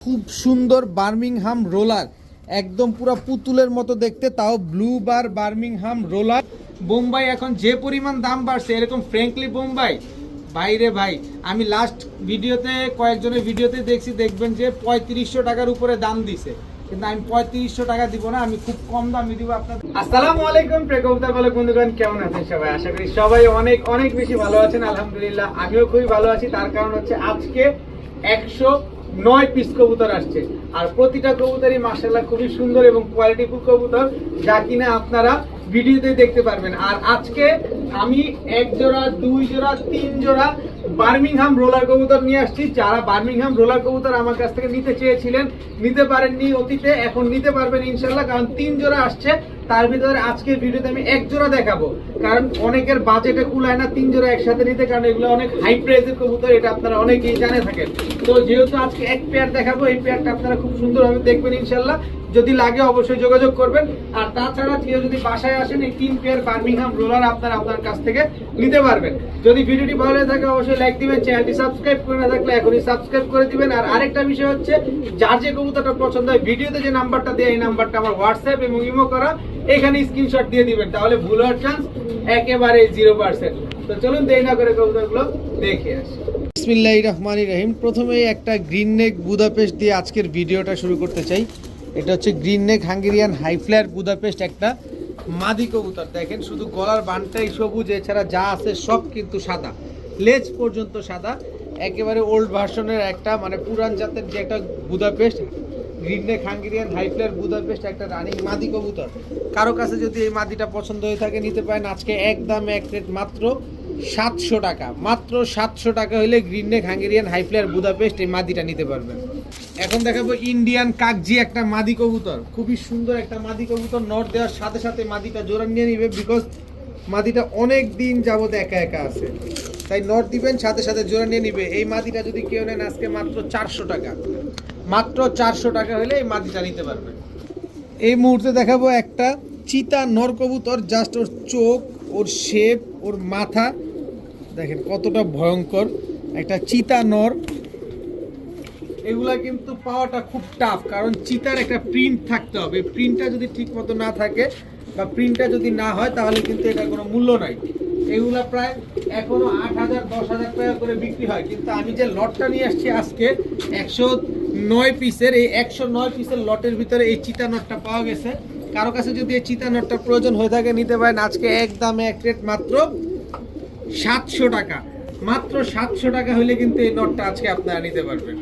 খুব সুন্দর Birmingham roller, একদম পুরো পুতুলের মতো দেখতে, তাও ব্লু বার বার্মিংহাম রোলার। বোম্বাই এখন যে পরিমাণ দাম বাড়ছে, এরকম ফ্র্যাঙ্কলি বোম্বাই ভাইরে ভাই, আমি লাস্ট ভিডিওতে কয়েকজনের ভিডিওতে দেখবেন যে 3500 টাকার উপরে দাম দিছে, কিন্তু আমি 3500 টাকা দিব না, আমি খুব কম দামে দিব আপনাদের। আসসালামু আলাইকুম প্রেকবতা বলে বন্ধুগণ, কেমন আছেন সবাই? আশা করি সবাই অনেক অনেক বেশি ভালো আছেন। আলহামদুলিল্লাহ আমিও খুবই ভালো আছি। তার কারণ হচ্ছে আজকে 109 পিস কবুতর আসছে, আর প্রতিটা কবুতরই মাশাআল্লাহ খুবই সুন্দর এবং কোয়ালিটিফুল কবুতর, যা কিনা আপনারা ভিডিওতে দেখতে পারবেন। আর আজকে আমি 1 জোড়া 2 জোড়া 3 জোড়া বার্মিংহাম রোলার কবুতর নিয়ে আসছি। যারা বার্মিংহাম রোলার কবুতর আমার কাছ থেকে নিতে চেয়েছিলেন, নিতে পারেননি অতীতে, এখন নিতে পারবেন ইনশাল্লাহ, কারণ 3 জোড়া আসছে। তার ভিতরে আজকের ভিডিওতে আমি 1 জোড়া দেখাবো, কারণ অনেকের বাজেটে কুলায় না 3 জোড়া একসাথে নিতে, কারণ এগুলো অনেক হাই প্রাইসের কবুতর, এটা আপনারা অনেকেই জানে থাকেন। তো যেহেতু আজকে 1 পেয়ার দেখাবো, এই পেয়ারটা আপনারা খুব সুন্দরভাবে দেখবেন ইনশাল্লাহ। যদি লাগে অবশ্যই যোগাযোগ করবেন। আর তাছাড়া কেউ যদি বাসায় আসেন, এই 3 পেয়ার বার্মিংহাম রোলার আপনারা আপনার কাছ থেকে নিতে পারবেন। যদি ভিডিওটি ভালো লাগে থাকে অবশ্যই লাইক দিবেন, চ্যানেলটি সাবস্ক্রাইব করে না থাকলে এখনই সাবস্ক্রাইব করে দিবেন। আর আরেকটা বিষয় হচ্ছে, যার যে কবুতরটা পছন্দ হয়, ভিডিওতে যে নাম্বারটা দেয় এই নাম্বারটা আমার হোয়াটসঅ্যাপ এবং ইমো করা, এখানে স্ক্রিনশট দিয়ে দিবেন, তাহলে ভুল হওয়ার চান্স একেবারে 0%। তো চলুন দেরি না করে কবুতরগুলো দেখে আসি। বিসমিল্লাহির রহমানির রহিম। প্রথমেই একটা গ্রিন নেক বুদাপেস্ট দিয়ে আজকের ভিডিওটা শুরু করতে চাই। এটা হচ্ছে green neck Hungarian high flyer Budapest, একটা মাদি কবুতর। দেখেন শুধু গলার বানটাই সবুজ, এছাড়া যা আছে সব কিন্তু সাদা, লেজ পর্যন্ত সাদা, একেবারে ওল্ড ভার্সনের একটা, মানে পুরান জাতের যে একটা Budapest, green neck Hungarian high flyer Budapest, একটা রানিং মাদি কবুতর। কারো কাছে যদি এই মাদিটা পছন্দ হয়ে থাকে নিতে পারেন। আজকে একদম এক রেট মাত্র 700 টাকা, মাত্র 700 টাকা হলে green neck Hungarian high flyer Budapest এই মাদিটা নিতে পারবেন। এখন দেখাবো ইন্ডিয়ান কাকজি, একটা মাদি কবুতর, খুবই সুন্দর একটা মাদি কবুতর। নট দেওয়ার সাথে সাথে মাদিটা জোড়া নিয়ে নিবে, বিকজ মাদিটা অনেক দিন যাবত একা একা আছে, তাই নট দিবেন সাথে সাথে জোড়া নিয়ে নিবে। এই মাদিটা যদি কেউ নেন আজকে মাত্র 400 টাকা, মাত্র 400 টাকা হলে এই মাদিটা নিতে পারবেন। এই মুহূর্তে দেখাবো একটা চিতা নর কবুতর। জাস্ট ওর চোখ, ওর শেপ, ওর মাথা দেখেন কতটা ভয়ঙ্কর, একটা চিতা নর। এগুলা কিন্তু পাওয়াটা খুব টাফ, কারণ চিতার একটা প্রিন্ট থাকতে হবে। প্রিন্টটা যদি ঠিক মতো না থাকে বা প্রিন্টটা যদি না হয়, তাহলে কিন্তু এটার কোনো মূল্য নাই। এগুলা প্রায় এখনো 8000 10,000 টাকা করে বিক্রি হয়, কিন্তু আমি যে লটটা নিয়ে আসছি আজকে 109 পিসের, এই 109 পিসের লটের ভিতরে এই চিতা নটটা পাওয়া গেছে। কারো কাছে যদি এই চিতা নটটা প্রয়োজন হয়ে থাকে নিতে পারেন। আজকে একদমে এক রেট মাত্র 700 টাকা, মাত্র 700 টাকা হলে কিন্তু এই নটটা আজকে আপনারা নিতে পারবেন।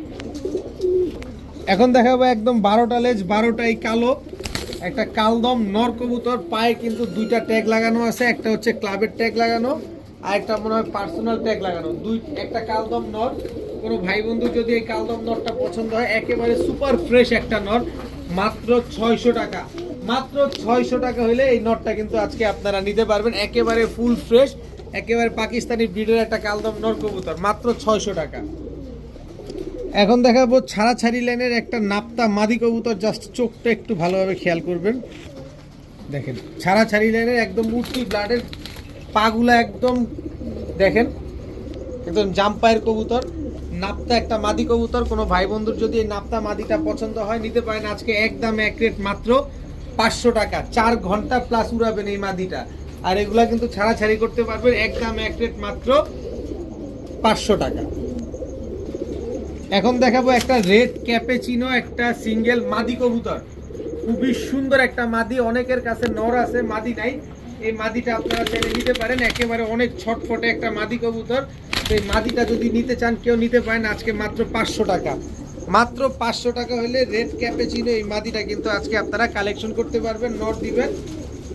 এখন দেখাবো একদম 12টা লেজ 12টাই কালো, একটা কালদম নর কবুতর। পায়ে কিন্তু 2টা ট্যাগ লাগানো আছে, একটা হচ্ছে ক্লাবের ট্যাগ লাগানো, আর একটা মনে হয় পার্সোনাল ট্যাগ লাগানো। একটা কালদম নর। কোনো ভাই বন্ধু যদি এই কালদম নরটা পছন্দ হয়, একেবারে সুপার ফ্রেশ একটা নর, মাত্র 600 টাকা, মাত্র 600 টাকা হলে এই নটটা কিন্তু আজকে আপনারা নিতে পারবেন। একেবারে ফুল ফ্রেশ, একেবারে পাকিস্তানি ব্রিডের একটা কালদম নর কবুতর, মাত্র 600 টাকা। এখন দেখাবো ছাড়াছাড়ি লাইনের একটা নাপ্তা মাদি কবুতর। জাস্ট চোখটা একটু ভালোভাবে খেয়াল করবেন, দেখেন ছাড়াছাড়ি লাইনের একদম উঠতি ব্লাডের, পাগুলা একদম দেখেন একদম জাম্পায়ের কবুতর, নাপ্তা একটা মাদি কবুতর। কোনো ভাই বন্ধুর যদি এই নাপ্তা মাদিটা পছন্দ হয় নিতে পারেন। আজকে একদম এক রেট মাত্র 500 টাকা, 4 ঘন্টা প্লাস উড়াবেন এই মাদিটা, আর এগুলা কিন্তু ছাড়াছাড়ি করতে পারবেন। একদম এক রেট মাত্র 500 টাকা। এখন দেখাবো একটা রেড ক্যাপেচিনো, একটা সিঙ্গেল মাদি কবুতর, খুবই সুন্দর একটা মাদি। অনেকের কাছে নর আছে, মাদি নাই, এই মাদিটা আপনারা চাইলে নিতে পারেন। একেবারে অনেক ছটফটে একটা মাদি কবুতর, এই মাদিটা যদি নিতে চান কেউ নিতে পারেন। আজকে মাত্র 500 টাকা, মাত্র 500 টাকা হলে রেড ক্যাপেচিনো এই মাদিটা কিন্তু আজকে আপনারা কালেকশন করতে পারবেন। নর দিবেন,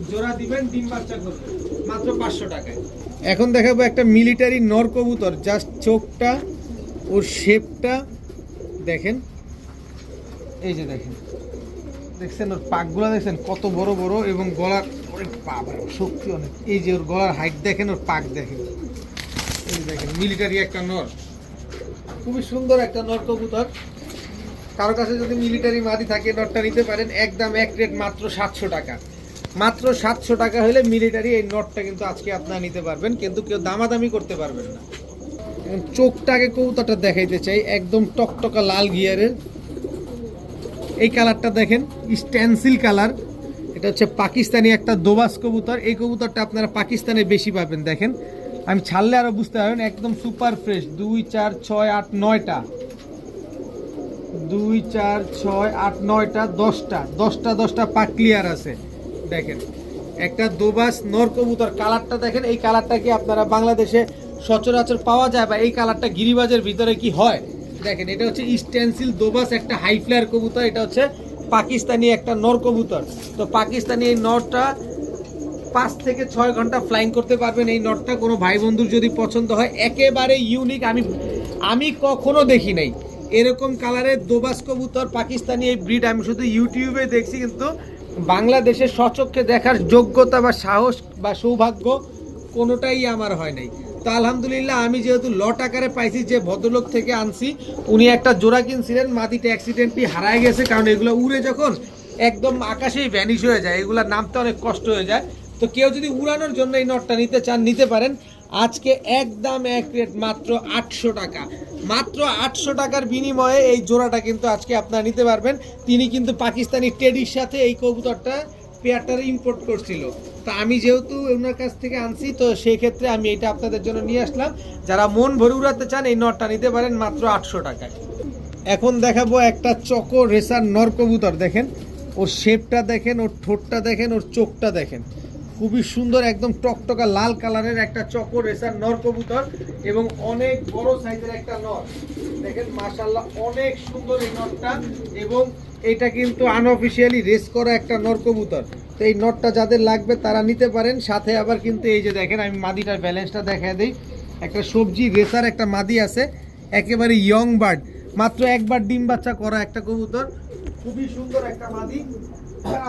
জোড়া দিবেন, ডিম বাচ্চা করবেন, মাত্র 500 টাকায়। এখন দেখাবো একটা মিলিটারি নর কবুতর। জাস্ট চোখটা, ওর শেপটা দেখেন, এই যে দেখেন, দেখছেন ওর পাকগুলো দেখছেন কত বড় বড়, এবং গলার অনেক শক্তি অনেক। এই যে ওর গলার হাইট দেখেন, ওর পাক দেখেন, এই দেখেন মিলিটারি একটা নর, খুবই সুন্দর একটা নর কবুতর। কারো কাছে যদি মিলিটারি মাদি থাকে নরটা নিতে পারেন। একদম এক রেট মাত্র 700 টাকা, মাত্র 700 টাকা হলে মিলিটারি এই নটটা কিন্তু আজকে আপনারা নিতে পারবেন, কিন্তু কেউ দামাদামি করতে পারবেন না। চোখটাকে কবুতরটা দেখাইতে চাই, একদম টকটকা লাল গিয়ারের, এই কালারটা দেখেন, স্টেনসিল কালার। এটা হচ্ছে পাকিস্তানি একটা দোবাস কবুতর। এই কবুতরটা আপনারা পাকিস্তানে বেশি পাবেন। দেখেন আমি ছাড়লে আরো বুঝতে পারবেন, একদম সুপার ফ্রেশ। 2 4 6 8 9টা, 2 4 6 8 9টা, 10টা পাক ক্লিয়ার আছে। দেখেন একটা দোবাস নর কবুতর। কালারটা দেখেন, এই কালারটা কি আপনারা বাংলাদেশে সচরাচর পাওয়া যায়, বা এই কালারটা গিরিবাজের ভিতরে কি হয়? দেখেন এটা হচ্ছে স্টেনসিল দোবাস একটা হাই ফ্লায়ার কবুতর। এটা হচ্ছে পাকিস্তানি একটা নর কবুতর। তো পাকিস্তানি এই নরটা 5 থেকে 6 ঘন্টা ফ্লাইং করতে পারবেন। এই নটটা কোনো ভাই বন্ধুর যদি পছন্দ হয়, একেবারে ইউনিক। আমি কখনো দেখি নাই এরকম কালারের দোবাস কবুতর পাকিস্তানি এই ব্রিড। আমি শুধু ইউটিউবে দেখছি, কিন্তু বাংলাদেশে স্বচক্ষে দেখার যোগ্যতা বা সাহস বা সৌভাগ্য কোনোটাই আমার হয় নাই। তো আলহামদুলিল্লাহ, আমি যেহেতু লট আকারে পাইছি, যে ভদ্রলোক থেকে আনছি উনি একটা জোড়া কিনছিলেন, মাদিটা অ্যাক্সিডেন্টলি হারায় গেছে। কারণ এগুলো উড়ে যখন একদম আকাশেই ভ্যানিশ হয়ে যায়, এগুলা নামতে অনেক কষ্ট হয়ে যায়। তো কেউ যদি উড়ানোর জন্য এই নটটা নিতে চান, নিতে পারেন। আজকে একদম এক রেট মাত্র 800 টাকা। মাত্র 800 টাকার বিনিময়ে এই জোড়াটা কিন্তু আজকে আপনারা নিতে পারবেন। তিনি কিন্তু পাকিস্তানি টেডির সাথে এই কবুতরটা পেয়ারটার ইম্পোর্ট করছিল। তো আমি যেহেতু ওনার কাছ থেকে আনছি, তো সেই ক্ষেত্রে আমি এটা আপনাদের জন্য নিয়ে আসলাম। যারা মন ভরে উড়াতে চান, এই নটটা নিতে পারেন মাত্র 800 টাকায়। এখন দেখাবো একটা চকো রেসার নর কবুতর। দেখেন ওর শেপটা দেখেন, ওর ঠোঁটটা দেখেন, ওর চোখটা দেখেন, খুবই সুন্দর, একদম টকটকা লাল কালারের একটা চকো রেসার নর কবুতর, এবং অনেক বড় সাইজের একটা নর। দেখেন মাশাআল্লাহ অনেক সুন্দর এই নরটা, এবং এটা কিন্তু আনঅফিশিয়ালি রেস করা একটা নর কবুতর। তো এই নটটা যাদের লাগবে তারা নিতে পারেন। সাথে আবার কিন্তু এই যে দেখেন, আমি মাদিটার ব্যালেন্সটা দেখা দিই। একটা সবজি রেসার একটা মাদি আছে, একেবারে ইয়ং বার্ড, মাত্র একবার ডিম বাচ্চা করা একটা কবুতর, খুবই সুন্দর একটা মাদি।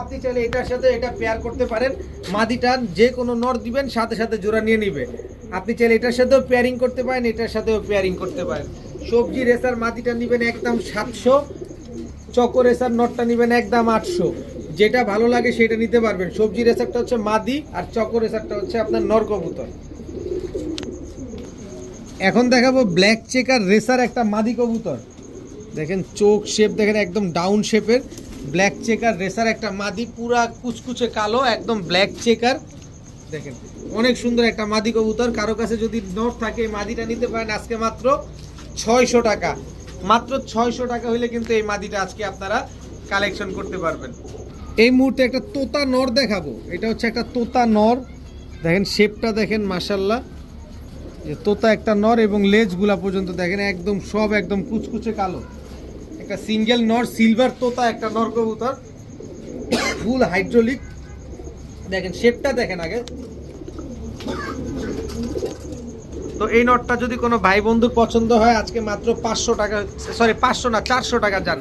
আপনি চাইলে এটার সাথে এটা পেয়ার করতে পারেন। মাদিটার যে কোনো নর দিবেন, সাথে সাথে জোড়া নিয়ে নিবে। আপনি চাইলে এটার সাথেও পেয়ারিং করতে পারেন, এটার সাথেও পেয়ারিং করতে পারেন। সবজি রেসার মাদিটা নেবেন একদম 700, চকো রেসার নটটা নেবেন একদম 800। যেটা ভালো লাগে সেটা নিতে পারবেন। সবজি রেসারটা হচ্ছে মাদি, আর চকো রেসারটা হচ্ছে আপনার নর কবুতর। এখন দেখাবো ব্ল্যাক চেকার রেসার একটা মাদি কবুতর। দেখেন চোখ শেপ দেখেন, একদম ডাউন শেপের ব্ল্যাক চেকার রেসার একটা মাদি, পুরা কুচকুচে কালো, একদম ব্ল্যাক চেকার। দেখেন অনেক সুন্দর একটা মাদি কবুতর। কারো কাছে যদি নট থাকে, এই মাদিটা নিতে পারেন আজকে মাত্র 600 টাকা। মাত্র 600 টাকা হলে কিন্তু এই মাদিটা আজকে আপনারা কালেকশন করতে পারবেন। এই মুহূর্তে একটা তোতা নর দেখাবো। এটা হচ্ছে একটা তোতা নর। দেখেন শেপটা দেখেন মাশাআল্লাহ, যে তোতা একটা নর, এবং লেজগুলা পর্যন্ত দেখেন একদম সব একদম কুচকুচে কালো। একটা সিঙ্গেল নর, সিলভার তোতা একটা নর কবুতর, ফুল হাইড্রোলিক। দেখেন শেপটা দেখেন আগে। তো এই নটটা যদি কোনো ভাই বন্ধুর পছন্দ হয়, আজকে মাত্র 500 টাকা, সরি 500 না 400 টাকা যান।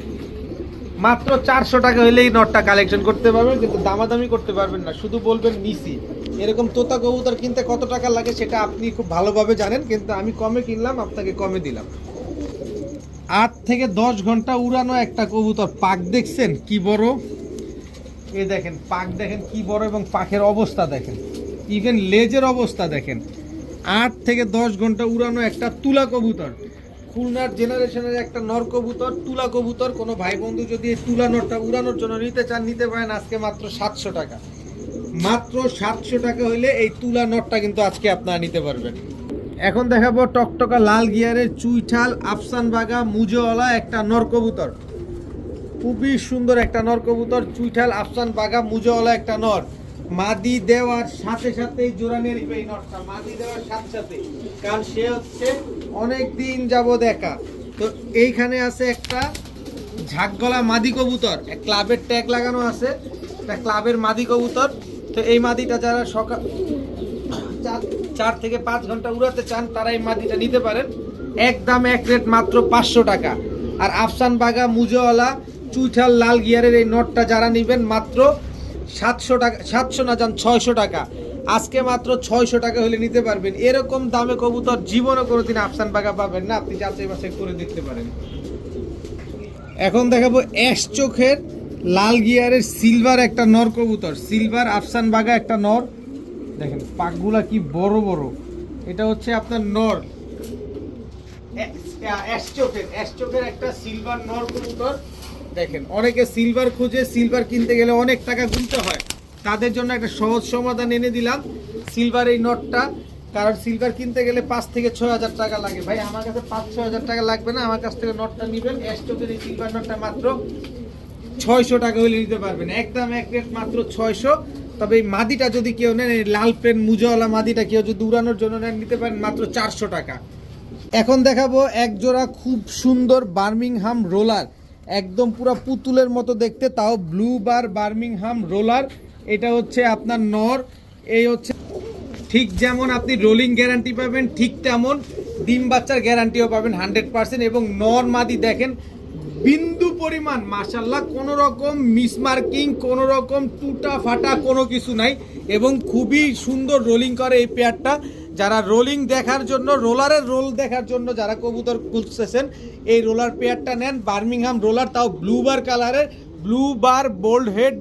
মাত্র 400 টাকা হলে এই নটটা কালেকশন করতে পারবেন, কিন্তু দামাদামি করতে পারবেন না, শুধু বলবেন নিসি। এরকম তোতা কবুতর কিনতে কত টাকা লাগে সেটা আপনি খুব ভালোভাবে জানেন, কিন্তু আমি কমে কিনলাম, আপনাকে কমে দিলাম। 8 থেকে 10 ঘন্টা উড়ানো একটা কবুতর। পাক দেখছেন কি বড়, এই দেখেন পাক দেখেন কি বড়, এবং পাখের অবস্থা দেখেন, ইভেন লেজের অবস্থা দেখেন। 8 থেকে 10 ঘন্টা উড়ানো একটা তুলা কবুতর, খুলনার জেনারেশনের একটা নর কবুতর, তুলা কবুতর। কোনো ভাই বন্ধু যদি এই তুলা নটটা উড়ানোর জন্য নিতে চান, নিতে পারেন আজকে মাত্র 700 টাকা। মাত্র 700 টাকা হইলে এই তুলা নটটা কিন্তু আজকে আপনারা নিতে পারবেন। এখন দেখাবো টকটকা লাল গিয়ারের চুইঠাল আফসান বাগা মুজোওয়ালা একটা নর কবুতর। খুবই সুন্দর একটা নর কবুতর, চুইঠাল আফসান বাগা মুজোওয়ালা একটা নর। মাদি দেওয়ার সাথে সাথে জোড়া নিয়ে নিবে এই নটটা, মাদি দেওয়ার সাথে সাথে, কারণ সে হচ্ছে অনেক দিন যাবত একা। তো এইখানে আছে একটা ঝাঁকগলা মাদি কবুতর, এক ক্লাবের ট্যাগ লাগানো আছে, একটা ক্লাবের মাদি কবুতর। তো এই মাদিটা যারা সকাল 4 থেকে 5 ঘন্টা উড়াতে চান, তারা এই মাদিটা নিতে পারেন। একদম এক রেট মাত্র 500 টাকা। আর আফসান বাগা মুজোওয়ালা চুইঠাল লাল গিয়ারের এই নটটা যারা নেবেন, মাত্র 700 টাকা, 700 না যান 600 টাকা। আজকে মাত্র 600 টাকা হলে নিতে পারবেন। এরকম দামে কবুতর জীবনে কোনোদিন আফসান বাগা পাবেন না, আপনি যাচাই বাছাই করে দেখতে পারেন। এখন দেখাবো অ্যাশ চোখের লাল গিয়ারের সিলভার একটা নর কবুতর, সিলভার আফসান বাগা একটা নর। দেখেন পাকগুলা কি বড় বড়। এটা হচ্ছে আপনার নর, অ্যাশ চোখের একটা সিলভার নর কবুতর। দেখেন অনেকে সিলভার খুঁজে, সিলভার কিনতে গেলে অনেক টাকা গুনতে হয়, তাদের জন্য একটা সহজ সমাধান এনে দিলাম সিলভার এই নটটা। কারণ সিলভার কিনতে গেলে 5 থেকে 6 হাজার টাকা লাগে। ভাই আমার কাছে 5-6 হাজার টাকা লাগবে না, আমার কাছ থেকে নটটা নেবেন স্টকের এই সিলভার নটটা মাত্র 600 টাকা হলে নিতে পারবেন, একদম এক রেট মাত্র 600। তবে এই মাদিটা যদি কেউ নেন, এই লাল পেন মুজাওয়ালা মাদিটা কেউ যদি উড়ানোর জন্য নেন, নিতে পারেন মাত্র 400 টাকা। এখন দেখাবো এক জোড়া খুব সুন্দর বার্মিংহাম রোলার, একদম পুরো পুতুলের মতো দেখতে, তাও ব্লু বার বার্মিংহাম রোলার। এটা হচ্ছে আপনার নর, এই হচ্ছে ঠিক যেমন আপনি রোলিং গ্যারান্টি পাবেন, ঠিক তেমন ডিম বাচ্চার গ্যারান্টিও পাবেন 100%। এবং নর মাদি দেখেন বিন্দু পরিমাণ মাশাআল্লাহ, কোনো রকম মিসমার্কিং, কোনো রকম টুটা ফাটা কোনো কিছু নাই, এবং খুবই সুন্দর রোলিং করে এই পেয়ারটা। যারা রোলিং দেখার জন্য, রোলারের রোল দেখার জন্য যারা কবুতর খুঁজতেছেন, এই রোলার পেয়ারটা নেন, বার্মিংহাম রোলার, তাও ব্লু বার কালারের, blue bar bald head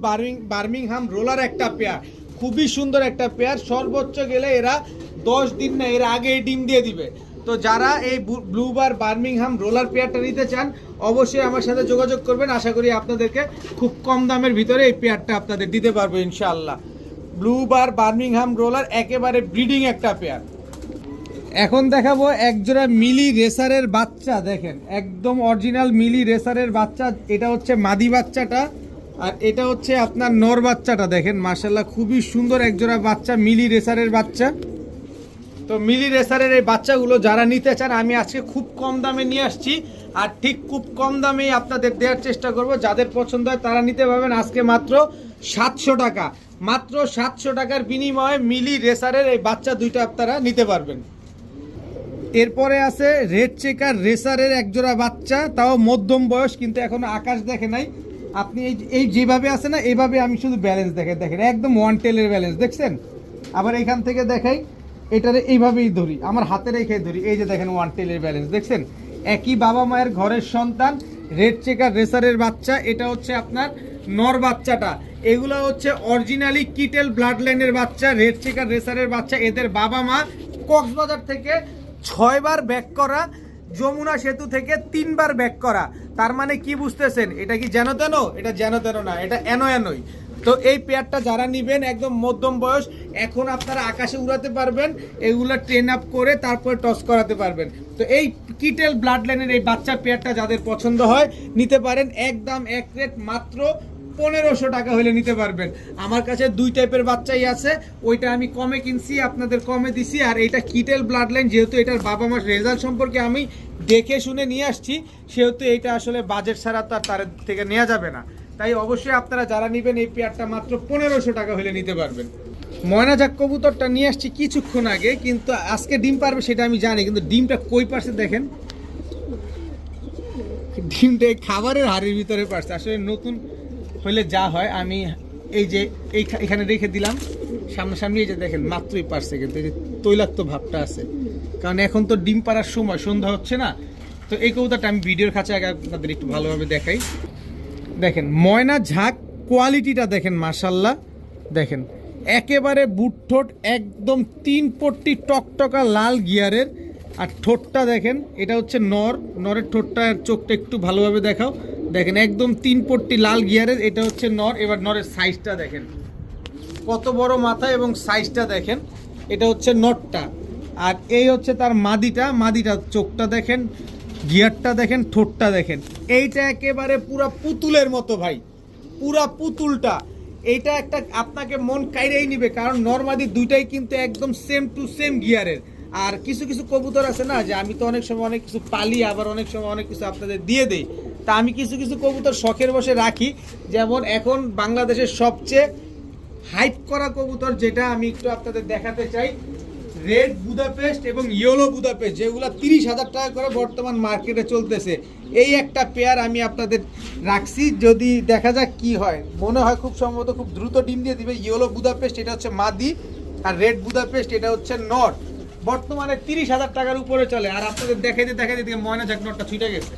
Birmingham roller একটা পেয়ার, খুবই সুন্দর একটা পেয়ার। সর্বোচ্চ গেলে এরা 10 দিন না, এর আগে ডিম দিয়ে দিবে। তো যারা এই ব্লু বার বার্মিংহাম রোলার পেয়ারটা নিতে চান, অবশ্যই আমার সাথে যোগাযোগ করবেন। আশা করি আপনাদেরকে খুব কম দামের ভিতরে এই পেয়ারটা আপনাদের দিতে পারবো ইনশাআল্লাহ। ব্লু বার বার্মিংহাম রোলার একেবারে ব্রিডিং একটা পেয়ার। এখন দেখাবো একজোড়া মিলি রেসারের বাচ্চা, দেখেন একদম অরিজিনাল মিলি রেসারের বাচ্চা। এটা হচ্ছে মাদি বাচ্চাটা, আর এটা হচ্ছে আপনার নর বাচ্চাটা। দেখেন মাশাআল্লাহ খুবই সুন্দর একজোড়া বাচ্চা, মিলি রেসারের বাচ্চা। তো মিলি রেসারের এই বাচ্চাগুলো যারা নিতে চান, আমি আজকে খুব কম দামে নিয়ে আসছি, আর ঠিক খুব কম দামেই আপনাদের দেওয়ার চেষ্টা করব। যাদের পছন্দ হয় তারা নিতে পারবেন আজকে মাত্র 700 টাকা, মাত্র 700 টাকার বিনিময়ে মিলি রেসারের এই বাচ্চা দুইটা আপনারা নিতে পারবেন। এরপরে আছে রেড চেকার রেসারের একজোড়া বাচ্চা, তাও মধ্যম বয়স, কিন্তু এখনো আকাশ দেখে নাই। আপনি এই যেভাবে আছে না, এইভাবে আমি শুধু ব্যালেন্স দেখেন একদম ওয়ান টেলের ব্যালেন্স দেখছেন। আবার এখান থেকে দেখাই, এটারে এইভাবেই ধরি, আমার হাতে রেখে ধরি, এই যে দেখেন ওয়ান টেলের ব্যালেন্স দেখছেন। একই বাবা মায়ের ঘরের সন্তান, রেড চেকার রেসারের বাচ্চা। এটা হচ্ছে আপনার নর বাচ্চাটা, এগুলো হচ্ছে অরিজিনালি কিটেল ব্লাড লাইনের বাচ্চা, রেড চেকার রেসারের বাচ্চা। এদের বাবা মা কক্সবাজার থেকে 6 বার ব্যাক করা, যমুনা সেতু থেকে 3 বার ব্যাক করা। তার মানে কি বুঝতেছেন, এটা কি যেন তেন? এটা যেন তেন না, এটা এনই। তো এই পেয়ারটা যারা নেবেন, একদম মধ্যম বয়স, এখন আপনারা আকাশে উড়াতে পারবেন, এগুলো ট্রেন আপ করে তারপরে টস করাতে পারবেন। তো এই কিটেল ব্লাড লাইনের এই বাচ্চা পেয়ারটা যাদের পছন্দ হয় নিতে পারেন, একদম এক রেট মাত্র 1500 টাকা হলে নিতে পারবেন। আমার কাছে 2 টাইপের বাচ্চাই আছে, ওইটা আমি কমে কিনছি, আপনাদের কমে দিছি। আর এটা কিটেল ব্লাড লাইন, যেহেতু এটার বাবা মার রেজাল্ট সম্পর্কে আমি দেখে শুনে নিয়ে আসছি, সেহেতু এটা আসলে বাজেট ছাড়া তো আর তার থেকে নেওয়া যাবে না। তাই অবশ্যই আপনারা যারা নেবেন এই পেয়ারটা মাত্র 1500 টাকা হলে নিতে পারবেন। ময়নাজাক কবুতরটা নিয়ে আসছি কিছুক্ষণ আগে, কিন্তু আজকে ডিম পারবে সেটা আমি জানি, কিন্তু ডিমটা কই পারছে দেখেন, ডিমটা খাবারের হাড়ির ভিতরে পারছে। আসলে নতুন হলে যা হয়, আমি এই যে এখানে রেখে দিলাম সামনাসামনি, এই যে দেখেন মাত্রই পারছে, কিন্তু এই যে তৈলাক্ত ভাবটা আছে, কারণ এখন তো ডিম পাড়ার সময়, সন্ধ্যা হচ্ছে না। তো এই কবুতরটা আমি ভিডিওর কাছে আগে আপনাদের একটু ভালোভাবে দেখাই। দেখেন ময়না ঝাঁক কোয়ালিটিটা দেখেন মাশাআল্লাহ, দেখেন একেবারে বুট ঠোঁট, একদম 3 পট্টি টকটকা লাল গিয়ারের। আর ঠোঁটটা দেখেন, এটা হচ্ছে নরের ঠোঁটটা, চোখটা একটু ভালোভাবে দেখাও, দেখেন একদম 3 পট্টি লাল গিয়ারের। এটা হচ্ছে নর। এবার নরের সাইজটা দেখেন কত বড় মাথা, এবং সাইজটা দেখেন। এটা হচ্ছে নরটা, আর এই হচ্ছে তার মাদিটা চোখটা দেখেন, গিয়ারটা দেখেন, ঠোঁটটা দেখেন। এইটা একেবারে পুরা পুতুলের মতো ভাই, পুরা পুতুলটা। এইটা একটা আপনাকে মন কাইরেই নিবে, কারণ নরমাদি দুইটাই কিন্তু একদম সেম টু সেম গিয়ারের। আর কিছু কিছু কবুতর আছে না, যে আমি তো অনেক সময় অনেক কিছু পালি, আবার অনেক সময় অনেক কিছু আপনাদের দিয়ে দেই। তা আমি কিছু কিছু কবুতর শখের বসে রাখি, যেমন এখন বাংলাদেশের সবচেয়ে হাইপ করা কবুতর যেটা আমি একটু আপনাদের দেখাতে চাই, রেড বুদাপেস্ট এবং ইয়েলো বুদাপেস্ট, যেগুলো 30,000 টাকা করে বর্তমান মার্কেটে চলতেছে। এই একটা পেয়ার আমি আপনাদের রাখছি, যদি দেখা যাক কি হয়। মনে হয় খুব সম্ভবত খুব দ্রুত ডিম দিয়ে দিবে। ইয়েলো বুদাপেস্ট এটা হচ্ছে মাদি, আর রেড বুদাপেস্ট এটা হচ্ছে নর। বর্তমানে 30,000 টাকার উপরে চলে। আর আপনাদের দেখাইতে ময়না ঝাঁক নটটা ছুটে গেছে,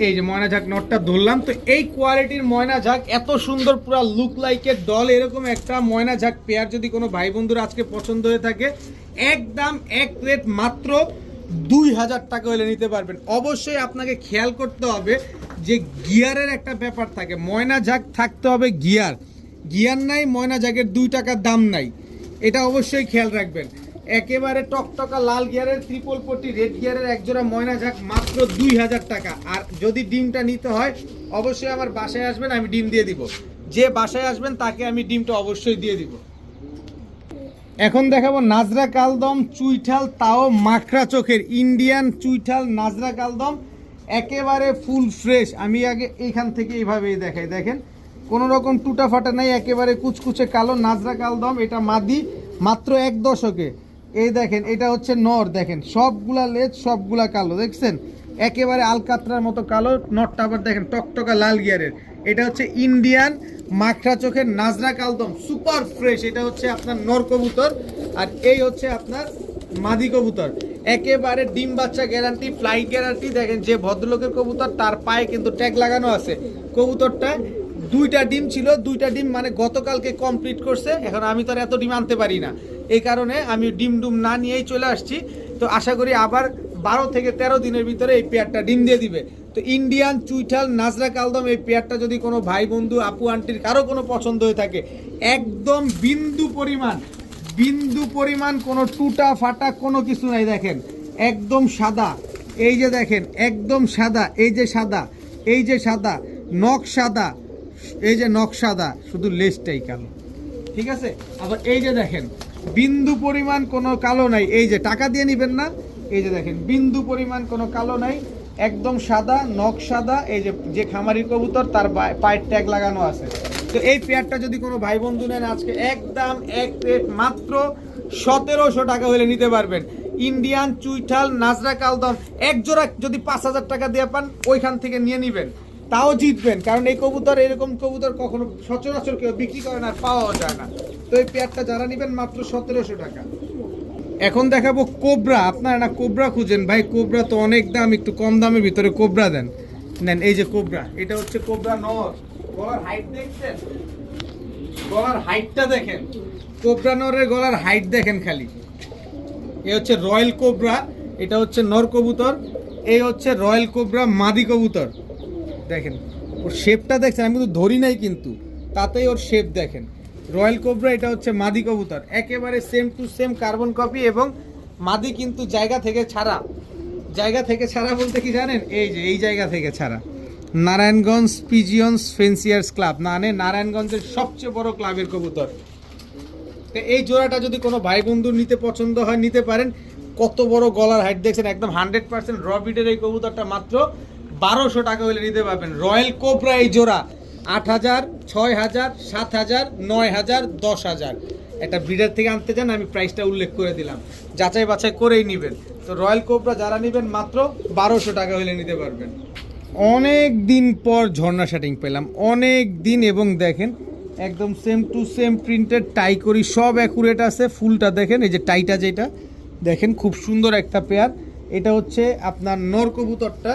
এই যে ময়না ঝাঁক নটটা ধরলাম। তো এই কোয়ালিটির ময়না ঝাঁক, এত সুন্দর পুরা লুক লাইকের ডল, এরকম একটা ময়না ঝাঁক পেয়ার যদি কোনো ভাই বন্ধুরা আজকে পছন্দ হয়ে থাকে, একদম এক রেট মাত্র 2000 টাকা হলে নিতে পারবেন। অবশ্যই আপনাকে খেয়াল করতে হবে যে গিয়ারের একটা ব্যাপার থাকে, ময়না ঝাঁক থাকতে হবে, গিয়ার নাই, ময়না ঝাঁকের 2 টাকার দাম নাই, এটা অবশ্যই খেয়াল রাখবেন। একেবারে টকটকা লাল গিয়ারের ট্রিপল পট্টি রেড গিয়ারের একজোড়া ময়না ঝাঁক মাত্র 2000 টাকা। আর যদি ডিমটা নিতে হয় অবশ্যই আমার বাসায় আসবেন, আমি ডিম দিয়ে দিব। যে বাসায় আসবেন তাকে আমি ডিমটা অবশ্যই দিয়ে দিব। এখন দেখাবো নাজরা কালদম চুইঠাল, তাও মাখরা চোখের ইন্ডিয়ান চুইঠাল নাজরা কালদম, একেবারে ফুল ফ্রেশ। আমি আগে এইখান থেকে এইভাবেই দেখাই, দেখেন কোনো রকম টুটা ফাটা নাই, একেবারে কুচকুচে কালো নাজরা কালদম। এটা মাদি, মাত্র 1 দশকে। এই দেখেন এটা হচ্ছে নর, দেখেন সবগুলা লেজ সবগুলা কালো, দেখছেন একেবারে আলকাতরার মতো কালো। নটটা আবার দেখেন টকটকা লাল গিয়ারের। এটা হচ্ছে ইন্ডিয়ান মাখরা চোখের নাজরা কালদম, সুপার ফ্রেশ। এটা হচ্ছে আপনার নর কবুতর, আর এই হচ্ছে আপনার মাদি কবুতর। একেবারে ডিম বাচ্চা গ্যারান্টি, ফ্লাইট গ্যারান্টি। দেখেন যে ভদ্রলোকের কবুতর তার পায়ে কিন্তু ট্যাগ লাগানো আছে। কবুতরটা 2টা ডিম ছিল, 2টা ডিম মানে গতকালকে কমপ্লিট করছে। এখন আমি তো আর এত ডিম আনতে পারি না, এই কারণে আমি ডিম না নিয়েই চলে আসছি। তো আশা করি আবার 12 থেকে 13 দিনের ভিতরে এই পেয়ারটা ডিম দিয়ে দিবে। তো ইন্ডিয়ান চুইঠাল নাজরা কালদম, এই পেয়ারটা যদি কোনো ভাই বন্ধু আপু আন্টির কারো কোনো পছন্দ হয়ে থাকে, একদম বিন্দু পরিমাণ কোনো টুটা ফাটা কোনো কিছু নাই। দেখেন একদম সাদা, এই যে দেখেন একদম সাদা, এই যে সাদা, এই যে সাদা, নখ সাদা, এই যে নখ সাদা, শুধু লেজটাই কালো, ঠিক আছে। আবার এই যে দেখেন বিন্দু পরিমাণ কোনো কালো নাই, এই যে টাকা দিয়ে নেবেন না, এই যে দেখেন বিন্দু পরিমাণ কোনো কালো নাই, একদম সাদা, নখ সাদা। এই যে খামারি কবুতর তার পায়ের ট্যাগ লাগানো আছে। তো এই পেয়ারটা যদি কোনো ভাই বন্ধু নেন, আজকে একদম এক রেট মাত্র 1700 টাকা হলে নিতে পারবেন। ইন্ডিয়ান চুইঠাল নাজরা কালদম এক জোড়া যদি 5000 টাকা দিয়ে পান ওইখান থেকে নিয়ে নেবেন, তাও জিতবেন। কারণ এই কবুতর, এরকম কবুতর কখনো সচরাচর কেউ বিক্রি করে না, আর পাওয়াও যায় না। তো এই পেয়ারটা যারা নেবেন মাত্র 1700 টাকা। এখন দেখাবো কোবরা। আপনারা না কোবরা খুঁজেন ভাই, কোবরা তো অনেক দাম, একটু কম দামের ভিতরে কোবরা দেন, নেন। এই যে কোবরা, এটা হচ্ছে কোবরা নর। গলার হাইট দেখছেন, গলার হাইটটা দেখেন, কোবরা নরের গলার হাইট দেখেন খালি। এ হচ্ছে রয়্যাল কোবরা, এটা হচ্ছে নর কবুতর। এই হচ্ছে রয়্যাল কোবরা মাদি কবুতর। দেখেন ওর শেপটা দেখছেন, আমি কিন্তু ধরি নাই কিন্তু তাতেই ওর শেপ দেখেন। রয়্যাল কোবরা, এটা হচ্ছে মাদি কবুতর, একেবারে same to same carbon copy. এবং মাদি কিন্তু জায়গা থেকে ছাড়া বলতে কি জানেন, এই যে এই জায়গা থেকে ছাড়া। নারায়ণগঞ্জ পিজিয়ন্স ফেন্সিয়ার্স ক্লাব, নারায়ণগঞ্জের সবচেয়ে বড় ক্লাবের কবুতর। তো এই জোড়াটা যদি কোনো ভাই বন্ধুর নিতে পছন্দ হয় নিতে পারেন। কত বড় গলার হাইট দেখছেন, একদম 100% র বিটের এই কবুতরটা মাত্র 1200 টাকা হলে নিতে পারবেন। রয়্যাল কোবরা এই জোড়া 8000, 6000, 7000, 9000, 10000। একটা ব্রিডার থেকে আনতে চান, আমি প্রাইসটা উল্লেখ করে দিলাম, যাচাই বাছাই করেই নেবেন। তো রয়্যাল কোবরা যারা নেবেন মাত্র 1200 টাকা হলে নিতে পারবেন। অনেক দিন পর ঝর্ণা শাটিং পেলাম, অনেক দিন। এবং দেখেন একদম সেম টু সেম প্রিন্টেড টাই করি, সব অ্যাকুরেট আছে। ফুলটা দেখেন, এই যে টাইটা যেটা দেখেন, খুব সুন্দর একটা পেয়ার। এটা হচ্ছে আপনার নর কবুতরটা,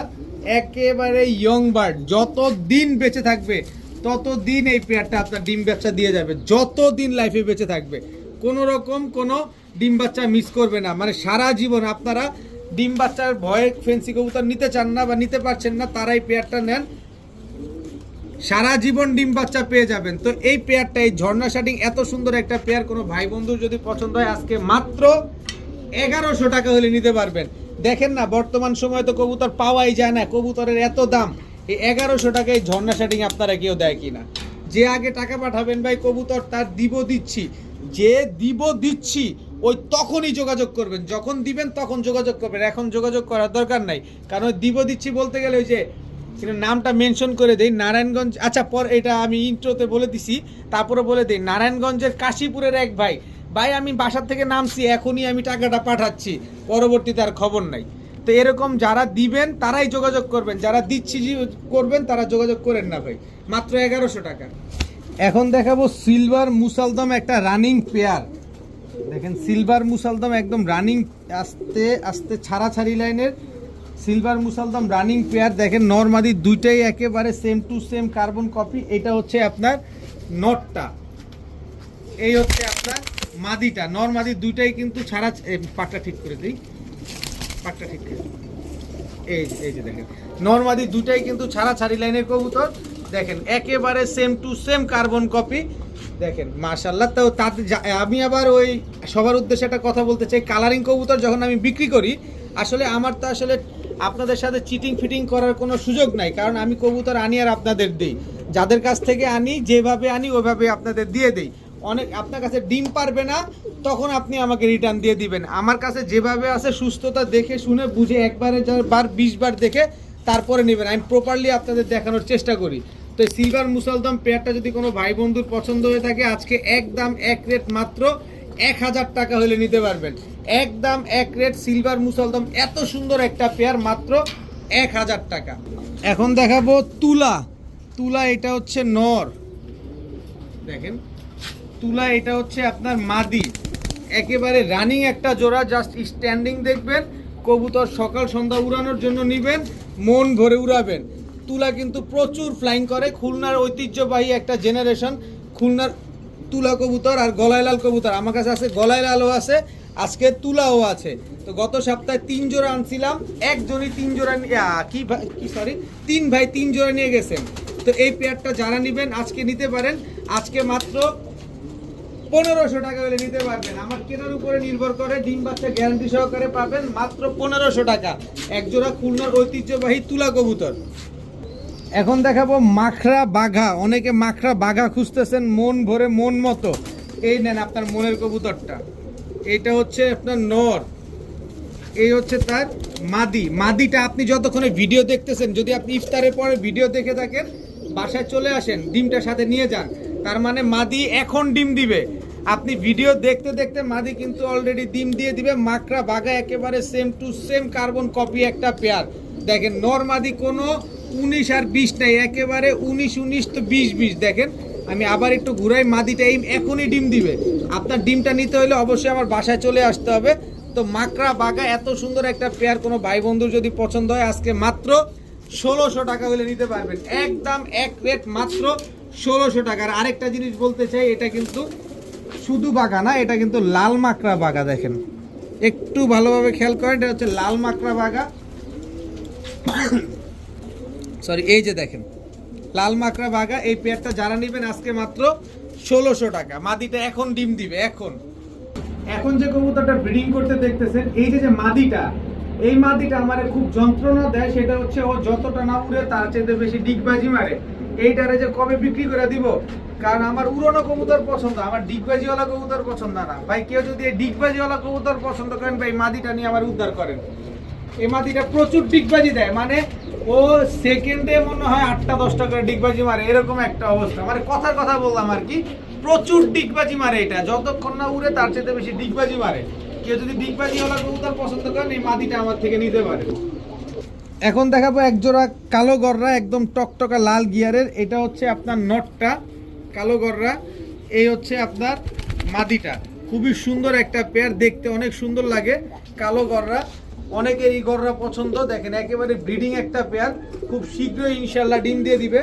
একেবারে ইয়ং বার্ড, যত দিন বেঁচে থাকবে তত দিন এই পেয়ারটা আপনার ডিম বাচ্চা দিয়ে যাবে, যত দিন লাইফে বেঁচে থাকবে কোনো রকম কোনো ডিম বাচ্চা মিস করবে না। মানে সারা জীবন আপনারা ডিম বাচ্চার ভয়ে ফেন্সি কবুতর নিতে চান না বা নিতে পারছেন না, তারা এই পেয়ারটা নেন, সারা জীবন ডিম বাচ্চা পেয়ে যাবেন। তো এই পেয়ারটা, এই ঝর্ণা শাটিং এত সুন্দর একটা পেয়ার, কোনো ভাই বন্ধুর যদি পছন্দ হয় আজকে মাত্র 1100 টাকা হলে নিতে পারবেন। দেখেন না বর্তমান সময় তো কবুতর পাওয়াই যায় না, কবুতরের এত দাম। এই 1100 টাকায় ঝর্ণা শাটিং আপনারা কেউ দেয় কিনা? যে আগে টাকা পাঠাবেন ভাই কবুতর তার দিচ্ছি ওই তখনই যোগাযোগ করবেন, যখন দিবেন তখন যোগাযোগ করবেন, এখন যোগাযোগ করার দরকার নাই। কারণ দিচ্ছি বলতে গেলে ওই যে নামটা মেনশন করে দেই, নারায়ণগঞ্জ। আচ্ছা, পর এটা আমি ইন্ট্রোতে বলে দিছি, তারপরে বলে দিই, নারায়ণগঞ্জের কাশীপুরের এক ভাই আমি বাসার থেকে নামছি, এখনই আমি টাকাটা পাঠাচ্ছি, পরবর্তীতে আর খবর নাই। তো এরকম যারা দিবেন তারাই যোগাযোগ করবেন, যারা দিচ্ছি করবেন তারা যোগাযোগ করেন না ভাই। মাত্র 1100 টাকা। এখন দেখাবো সিলভার মুসালদম, একটা রানিং পেয়ার। দেখেন সিলভার মুসালদম একদম রানিং, আস্তে আস্তে ছাড়াছাড়ি লাইনের সিলভার মুসালদম রানিং পেয়ার। দেখেন নরমাদি দুইটাই একেবারে same to same carbon copy. এটা হচ্ছে আপনার নটটা, এই হচ্ছে আপনার মাদিটা। নরমাদি দুইটাই কিন্তু ছাড়া, পাটা ঠিক করে দিই, পাকটা ঠিক করে। এই যে দেখেন নরমাদি দুটাই কিন্তু ছাড়াছাড়ি লাইনের কবুতর, দেখেন একেবারে same to same carbon copy. দেখেন মাশাআল্লাহ। তো তাতে আমি আবার ওই সবার উদ্দেশ্যে একটা কথা বলতে চাই, কালারিং কবুতর যখন আমি বিক্রি করি, আসলে আমার তো আসলে আপনাদের সাথে চিটিং ফিটিং করার কোনো সুযোগ নাই, কারণ আমি কবুতর আনি আর আপনাদের দিই, যাদের কাছ থেকে আনি যেভাবে আনি ওইভাবে আপনাদের দিয়ে দিই। অনেক আপনার কাছে ডিম পারবে না, তখন আপনি আমাকে রিটার্ন দিয়ে দিবেন। আমার কাছে যেভাবে আছে সুস্থতা দেখে শুনে বুঝে একবারে 20 বার দেখে তারপরে নেবেন। আমি প্রপারলি আপনাদের দেখানোর চেষ্টা করি। তো সিলভার মুসলদম পেয়ারটা যদি কোনো ভাই বন্ধুর পছন্দ হয়ে থাকে, আজকে একদম এক রেট মাত্র 1000 টাকা হলে নিতে পারবেন। একদম এক রেট সিলভার মুসলদম, এত সুন্দর একটা পেয়ার মাত্র 1000 টাকা। এখন দেখাবো তুলা। তুলা এটা হচ্ছে নর, দেখেন তুলা এটা হচ্ছে আপনার মাদি, একেবারে রানিং একটা জোড়া, জাস্ট স্ট্যান্ডিং দেখবেন। কবুতর সকাল সন্ধ্যা উড়ানোর জন্য নেবেন, মন ভরে উড়াবেন। তুলা কিন্তু প্রচুর ফ্লাইং করে, খুলনার ঐতিহ্যবাহী একটা জেনারেশন খুলনার তুলা কবুতর। আর গলায় লাল কবুতর আমার কাছে আছে, গলায় লালও আছে, আজকে তুলাও আছে। তো গত সপ্তাহে 3 জোড়া আনছিলাম, একজনই 3 জোড়া তিন ভাই 3 জোড়া নিয়ে গেছেন। তো এই পেয়ারটা যারা নেবেন আজকে নিতে পারেন, আজকে মাত্র 1500 টাকা হলে নিতে পারবেন। আমার কেনার উপরে নির্ভর করে, ডিম বাচ্চা গ্যারান্টি সহকারে পাবেন মাত্র 1500 টাকা এক জোড়া খুলনার ঐতিহ্যবাহী তুলা কবুতর। এখন দেখাবো মাখরা বাঘা। অনেকে মাখরা বাঘা খুঁজতেছেন মন ভরে মন মতো, এই নেন আপনার মনের কবুতরটা। এইটা হচ্ছে আপনার নর, এই হচ্ছে তার মাদি। মাদিটা আপনি যতক্ষণে ভিডিও দেখতেছেন, যদি আপনি ইফতারের পরে ভিডিও দেখে থাকেন, বাসায় চলে আসেন, ডিমটা সাথে নিয়ে যান, তার মানে মাদি এখন ডিম দিবে। আপনি ভিডিও দেখতে দেখতে মাদি কিন্তু অলরেডি ডিম দিয়ে দিবে। মাকড়া বাঘা একেবারে same to same carbon copy একটা পেয়ার। দেখেন নর মাদি কোনো 19 আর 20 নাই, একেবারে 19 তো 20 দেখেন আমি আবার একটু ঘুরাই, মাদিটা এই এখনই ডিম দিবে। আপনার ডিমটা নিতে হলে অবশ্যই আমার বাসায় চলে আসতে হবে। তো মাকড়া বাঘা এত সুন্দর একটা পেয়ার কোনো ভাই বন্ধুর যদি পছন্দ হয়, আজকে মাত্র 1600 টাকা হলে নিতে পারবেন। একদম এক রেট মাত্র 1600 টাকা। আর আরেকটা জিনিস বলতে চাই, এটা কিন্তু শুধু বাঘা না, এটা কিন্তু লাল মাকড়া বাঘা। দেখেন একটু ভালোভাবে খেয়াল করেন, এটা হচ্ছে লাল মাকড়া বাঘা। সরি, এই যে দেখেন লাল মাকড়া বাঘা। এই পেয়ারটা যারা নেবেন আজকে মাত্র 1600 টাকা। মাদিটা এখন ডিম দিবে। এখন যে কবুতরটা ব্রিডিং করতে দেখতেছেন, এই যে মাদিটা, এই মাদিটা আমার খুব যন্ত্রণা দেয়, সেটা হচ্ছে ও যতটা না উড়ে তার চাইতে বেশি ডিগবাজি মারে। এইটারে যে কবে বিক্রি করে দিব, কারণ আমার উড়ানো কবুতর পছন্দ, আমার ডিগবাজিওয়ালা কবুতর পছন্দ না। ভাই কেউ যদি এই ডিগবাজিওয়ালা কবুতর পছন্দ করেন, ভাই মাদিটা নিয়ে আমার উদ্ধার করেন। এই মাদিটা প্রচুর ডিগবাজি দেয়, মানে ও সেকেন্ডে মনে হয় 8টা-10টা করে ডিগবাজি মারে, এরকম একটা অবস্থা। মানে কথার কথা বললাম আর কি, প্রচুর ডিগবাজি মারে। এটা যতক্ষণ না উড়ে তার চাইতে বেশি ডিগবাজি মারে। কেউ যদি ডিগবাজিওয়ালা কবুতর পছন্দ করেন, এই মাদিটা আমার থেকে নিতে পারে। এখন দেখাবো এক জোড়া কালো গররা, একদম টকটকা লাল গিয়ারের। এটা হচ্ছে আপনার নটটা, কালো গররা। এই হচ্ছে আপনার মাদিটা, খুবই সুন্দর একটা পেয়ার, দেখতে অনেক সুন্দর লাগে। কালো গররা, অনেকের এই গররা পছন্দ। দেখেন একেবারে ব্রিডিং একটা পেয়ার, খুব শীঘ্রই ইনশাল্লাহ ডিম দিয়ে দিবে।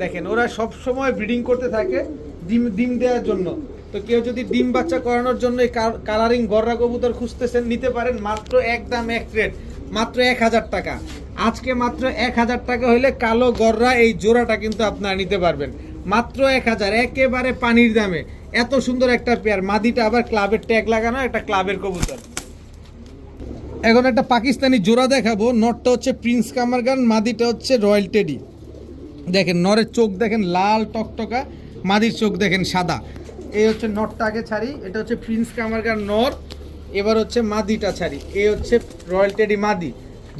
দেখেন ওরা সব সময় ব্রিডিং করতে থাকে ডিম দেওয়ার জন্য। তো কেউ যদি ডিম বাচ্চা করানোর জন্য এই কালারিং গররা কবুতর খুঁজতেছেন, নিতে পারেন মাত্র একদম এক রেট মাত্র 1000 টাকা। আজকে মাত্র 1000 টাকা হলে কালো গররা এই জোড়াটা কিন্তু আপনারা নিতে পারবেন মাত্র 1000, একেবারে পানির দামে। এত সুন্দর একটা পেয়ার। মাদিটা আবার ক্লাবের ট্যাগ লাগানো, একটা ক্লাবের কবুতর। এখন একটা পাকিস্তানি জোড়া দেখাবো। নরটা হচ্ছে প্রিন্স কামারগান, মাদিটা হচ্ছে রয়্যাল টেডি। দেখেন নরের চোখ দেখেন লাল টকটকা, মাদির চোখ দেখেন সাদা। এই হচ্ছে নরটা আগে ছাড়ি, এটা হচ্ছে প্রিন্স কামারগান নর। এবার হচ্ছে মাদিটা ছাড়ি, এই হচ্ছে রয়্যাল টেডি মাদি।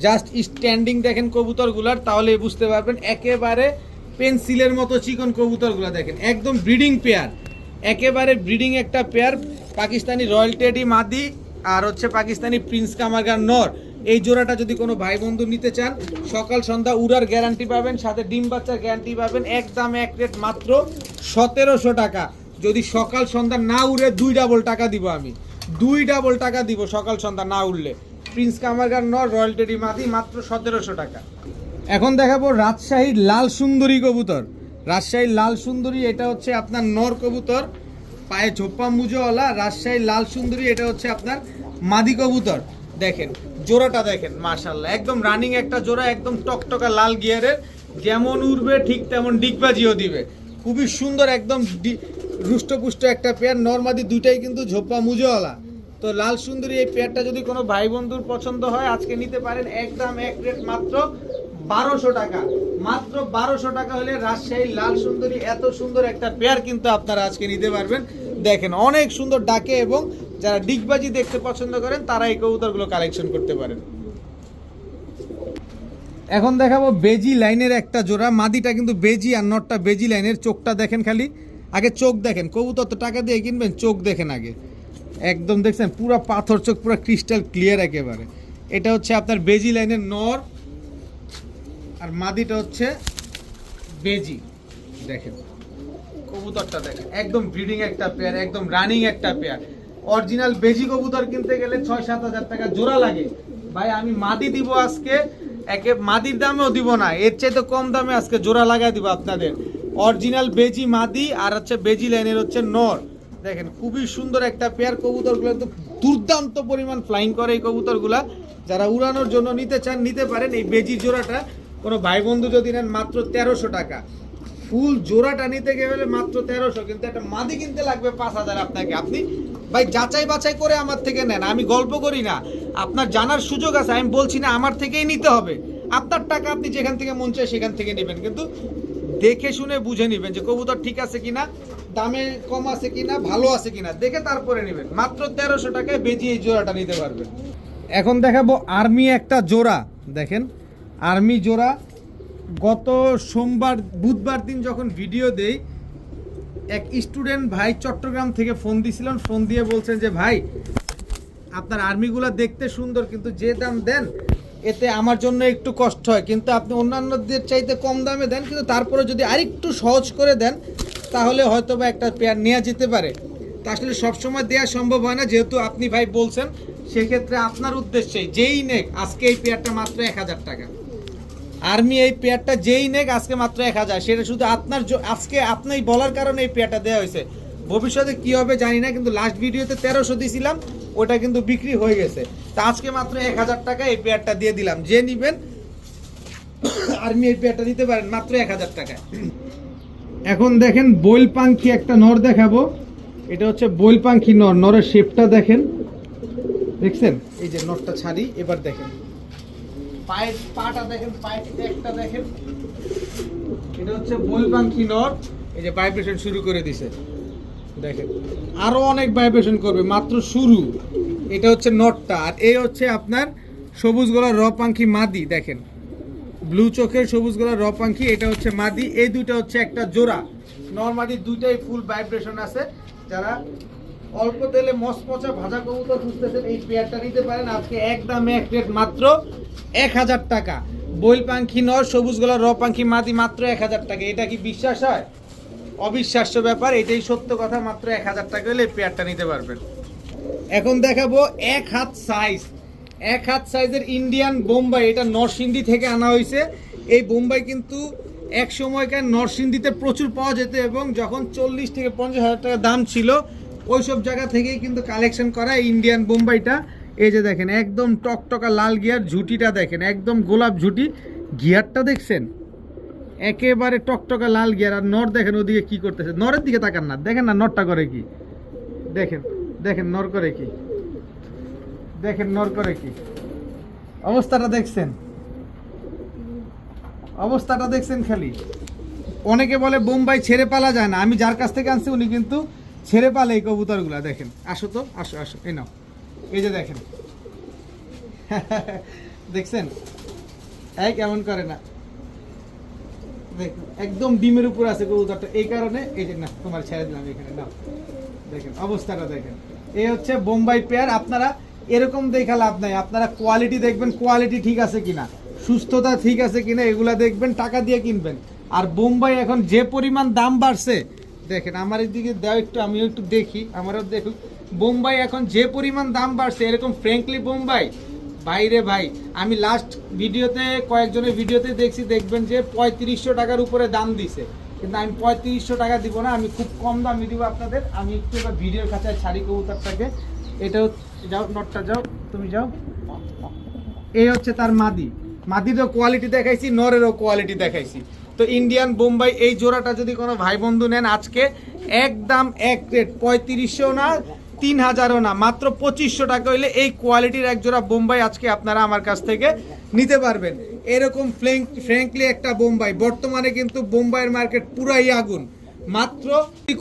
জাস্ট স্ট্যান্ডিং দেখেন কবুতরগুলার, তাহলে বুঝতে পারবেন একেবারে পেন্সিলের মতো চিকন কবুতরগুলো। দেখেন একদম ব্রিডিং পেয়ার, একেবারে ব্রিডিং একটা পেয়ার। পাকিস্তানি রয়্যাল টেডি মাদি আর হচ্ছে পাকিস্তানি প্রিন্স কামারগান নর। এই জোড়াটা যদি কোনো ভাই বন্ধু নিতে চান, সকাল সন্ধ্যা উড়ার গ্যারান্টি পাবেন, সাথে ডিম বাচ্চার গ্যারান্টি পাবেন। একদম এক রেট মাত্র 1700 টাকা। যদি সকাল সন্ধ্যা না উড়ে 2 ডাবল টাকা দিব, আমি 2 ডাবল টাকা দিব সকাল সন্ধ্যা না উড়লে। প্রিন্স কামারগান নর, রয়্যাল টেডি মাদি, মাত্র 1700 টাকা। এখন দেখাবো রাজশাহীর লাল সুন্দরী কবুতর। রাজশাহীর লাল সুন্দরী, এটা হচ্ছে আপনার নর কবুতর, পায়ে ঝোপ্পা মুজোওয়ালা। রাজশাহীর লাল সুন্দরী, এটা হচ্ছে আপনার মাদি কবুতর। দেখেন জোড়াটা দেখেন মাশাআল্লাহ, একদম রানিং একটা জোড়া, একদম টকটকা লাল গিয়ারের, যেমন উড়বে ঠিক তেমন ডিগবাজিও দিবে। খুবই সুন্দর, একদম রুষ্টপুষ্ট একটা পেয়ার, নরমাদি দুইটাই কিন্তু ঝোপা মুজোওয়ালা। তো লাল সুন্দরী এই পেয়ারটা যদি কোনো ভাই বন্ধুর পছন্দ হয় আজকে নিতে পারেন, একদম এক রেট মাত্র 1200 টাকা। মাত্র 1200 টাকা হলে রাজশাহী লাল সুন্দরী এত সুন্দর একটা পেয়ার কিন্তু আপনারা আজকে নিতে পারবেন। দেখেন অনেক সুন্দর ডাকে, এবং যারা ডিগবাজি দেখতে পছন্দ করেন তারা এই কবুতরগুলো কালেকশন করতে পারেন। এখন দেখাবো বেজি লাইনের একটা জোড়া, মাদিটা কিন্তু বেজি আর নটটা বেজি লাইনের। চোখটা দেখেন, খালি আগে চোখ দেখেন, কবুতর তো টাকা দিয়ে কিনবেন, চোখ দেখেন আগে। একদম দেখছেন পুরো পাথর চোখ, পুরো ক্রিস্টাল ক্লিয়ার একেবারে। এটা হচ্ছে আপনার বেজি লাইনের নর, আর মাদিটা হচ্ছে বেজি। দেখেন কবুতরটা দেখেন, একদম ব্রিডিং একটা পেয়ার, একদম রানিং একটা পেয়ার। অরিজিনাল বেজি কবুতর কিনতে গেলে 6-7 হাজার টাকা জোড়া লাগে ভাই। আমি মাদি দিব আজকে, একে মাদির দামেও দিব না, এর চাইতে কম দামে আজকে জোড়া লাগাই দিব আপনাদের। অরিজিনাল বেজি মাদি আর হচ্ছে বেজি লাইনের হচ্ছে নর। দেখেন খুবই সুন্দর একটা পেয়ার, কবুতরগুলো তো দুর্দান্ত পরিমাণ ফ্লাইং করে এই কবুতরগুলা। যারা উড়ানোর জন্য নিতে চান নিতে পারেন। এই বেজি জোড়াটা কোনো ভাই বন্ধু যদি নেন মাত্র 1300 টাকা। ফুল জোড়াটা নিতে গেলে মাত্র 1300, কিন্তু একটা মাদি কিনতে লাগবে 5000 আপনাকে। আপনি ভাই যাচাই বাছাই করে আমার থেকে নেন, আমি গল্প করি না। আপনার জানার সুযোগ আছে, আমি বলছি না আমার থেকেই নিতে হবে। আপনার টাকা আপনি যেখান থেকে মন চায় সেখান থেকে নেবেন, কিন্তু দেখে শুনে বুঝে নেবেন যে কবুতর ঠিক আছে কিনা, দামে কম আছে কিনা, ভালো আছে কিনা, দেখে তারপরে নেবেন। মাত্র 1300 টাকায় বেজি এই জোড়াটা নিতে পারবেন। এখন দেখাবো আর্মি একটা জোড়া। দেখেন আর্মি জোড়া, গত সোমবার বুধবার দিন যখন ভিডিও দেই, এক স্টুডেন্ট ভাই চট্টগ্রাম থেকে ফোন দিয়েছিলেন। ফোন দিয়ে বলছেন যে ভাই আপনার আর্মিগুলো দেখতে সুন্দর, কিন্তু যে দাম দেন এতে আমার জন্য একটু কষ্ট হয়, কিন্তু আপনি অন্যান্যদের চাইতে কম দামে দেন, কিন্তু তারপরে যদি আরেকটু সহজ করে দেন তাহলে হয়তো বা একটা পেয়ার নেওয়া যেতে পারে। তা আসলে সবসময় দেওয়া সম্ভব হয় না, যেহেতু আপনি ভাই বলছেন, সেক্ষেত্রে আপনার উদ্দেশ্যে যেই নেক আজকে এই পেয়ারটা মাত্র 1000 টাকা। আর্মি এই পেয়ারটা যেই নেক আজকে মাত্র 1000, সেটা শুধু আপনার আজকে আপনি বলার কারণে এই পেয়ারটা দেওয়া হয়েছে। ভবিষ্যতে কি হবে জানি না, কিন্তু লাস্ট ভিডিওতে 1300 দিয়েছিলাম, ওটা কিন্তু বিক্রি হয়ে গেছে। তা আজকে মাত্র 1000 টাকা এই পেয়ারটা দিয়ে দিলাম। যে নিবেন আর্মি এই পেয়ারটা দিতে পারেন মাত্র 1000 টাকায়। এখন দেখেন বইল পাখি একটা নর দেখাবো। এটা হচ্ছে বইল পাখি নর, নরের শেপটা দেখেন, দেখছেন? এই যে নরটা ছাড়ি, এবার দেখেন পায়ের পাটা দেখেন, পায়ের একটা দেখেন। এটা হচ্ছে বইল পাখি নর, এই যে ভাইব্রেশন শুরু করে দিছে, দেখেন আরো অনেক ভাইব্রেশন করবে, মাত্র শুরু। এটা হচ্ছে নটটা, আর এই হচ্ছে আপনার সবুজ গলার র পাখি মাদি। দেখেন ব্লু চোখের সবুজ গলার র পাখি, এটা হচ্ছে মাদি। এই দুইটা হচ্ছে একটা জোড়া, নরমালি দুইটাই ফুল ভাইব্রেশন আছে। যারা অল্প তেলে মচমচা ভাজা কবুতর খুঁজতেছেন এই পেয়ারটা নিতে পারেন আজকে একদম এক রেট মাত্র 1000 টাকা। বইল পাখি নর, সবুজ গলার র পাখি মাদি, মাত্র 1000 টাকা। এটা কি বিশ্বাস হয়? অবিশ্বাস্য ব্যাপার, এটাই সত্য কথা। মাত্র 1000 টাকা হলে এই পেয়ারটা নিতে পারবেন। এখন দেখাবো 1 হাত সাইজ, 1 হাত সাইজের ইন্ডিয়ান বোম্বাই। এটা নরসিংদী থেকে আনা হয়েছে। এই বোম্বাই কিন্তু এক সময়কার নরসিংদীতে প্রচুর পাওয়া যেত, এবং যখন 40 থেকে 50 হাজার টাকা দাম ছিল ওইসব জায়গা থেকেই কিন্তু কালেকশন করা ইন্ডিয়ান বোম্বাইটা। এই যে দেখেন একদম টকটকা লাল গিয়ার, ঝুটিটা দেখেন একদম গোলাপ ঝুটি, গিয়ারটা দেখছেন একেবারে টকটকা লাল গিয়ার। আর নর দেখেন ওদিকে কি করতেছে, নরের দিকে তাকান না, দেখেন না নরটা করে কি, দেখেন দেখেন নর করে কি, দেখেন নর করে কি, অবস্থাটা দেখছেন, অবস্থাটা দেখছেন খালি। অনেকে বলে বোম্বাই ছেড়ে পালা যায় না, আমি যার কাছ থেকে আনছি উনি কিন্তু ছেড়ে পালে এই কবুতরগুলা। দেখেন আসো তো, আসো আসো, এই নাও, এই যে দেখেন দেখছেন এই কেমন করে না, দেখুন একদম ডিমের উপর আছে কবুতরটা, এই কারণে এই যে না তোমার ছেড়ে দিলাম এখানে, নাও দেখেন অবস্থাটা দেখেন। এই হচ্ছে বোম্বাই পেয়ার। আপনারা এরকম দেখা লাভ নাই, আপনারা কোয়ালিটি দেখবেন, কোয়ালিটি ঠিক আছে কিনা, সুস্থতা ঠিক আছে কিনা, এগুলা দেখবেন, টাকা দিয়ে কিনবেন। আর বোম্বাই এখন যে পরিমাণ দাম বাড়ছে, দেখেন আমার দিকে দাও একটু, আমিও একটু দেখি, আমারও দেখুক। বোম্বাই এখন যে পরিমাণ দাম বাড়ছে, এরকম ফ্র্যাঙ্কলি বোম্বাই বাইরে ভাই, আমি লাস্ট ভিডিওতে কয়েকজনের ভিডিওতে দেখছি, দেখবেন যে 3500 টাকার উপরে দাম দিছে, কিন্তু আমি 3500 টাকা দিব না, আমি খুব কম দামে দিব আপনাদের। আমি একটু এবার ভিডিওর কাছে ছাড়ি কবুতরটাকে। এটাও যাও, নটটা যাও, তুমি যাও, এই হচ্ছে তার মাদি, মাদিরও কোয়ালিটি দেখাইছি, নরেরও কোয়ালিটি দেখাইছি। তো ইন্ডিয়ান বোম্বাই এই জোড়াটা যদি কোনো ভাই বন্ধু নেন আজকে একদম এক রেট, 3500 না 3000ও না, মাত্র 2500 টাকা হইলে এই কোয়ালিটির এক জোড়া বোম্বাই আজকে আপনারা আমার কাছ থেকে নিতে পারবেন। এরকম ফ্র্যাঙ্কলি একটা বোম্বাই, বর্তমানে কিন্তু বোম্বাইয়ের মার্কেট পুরাই আগুন। মাত্র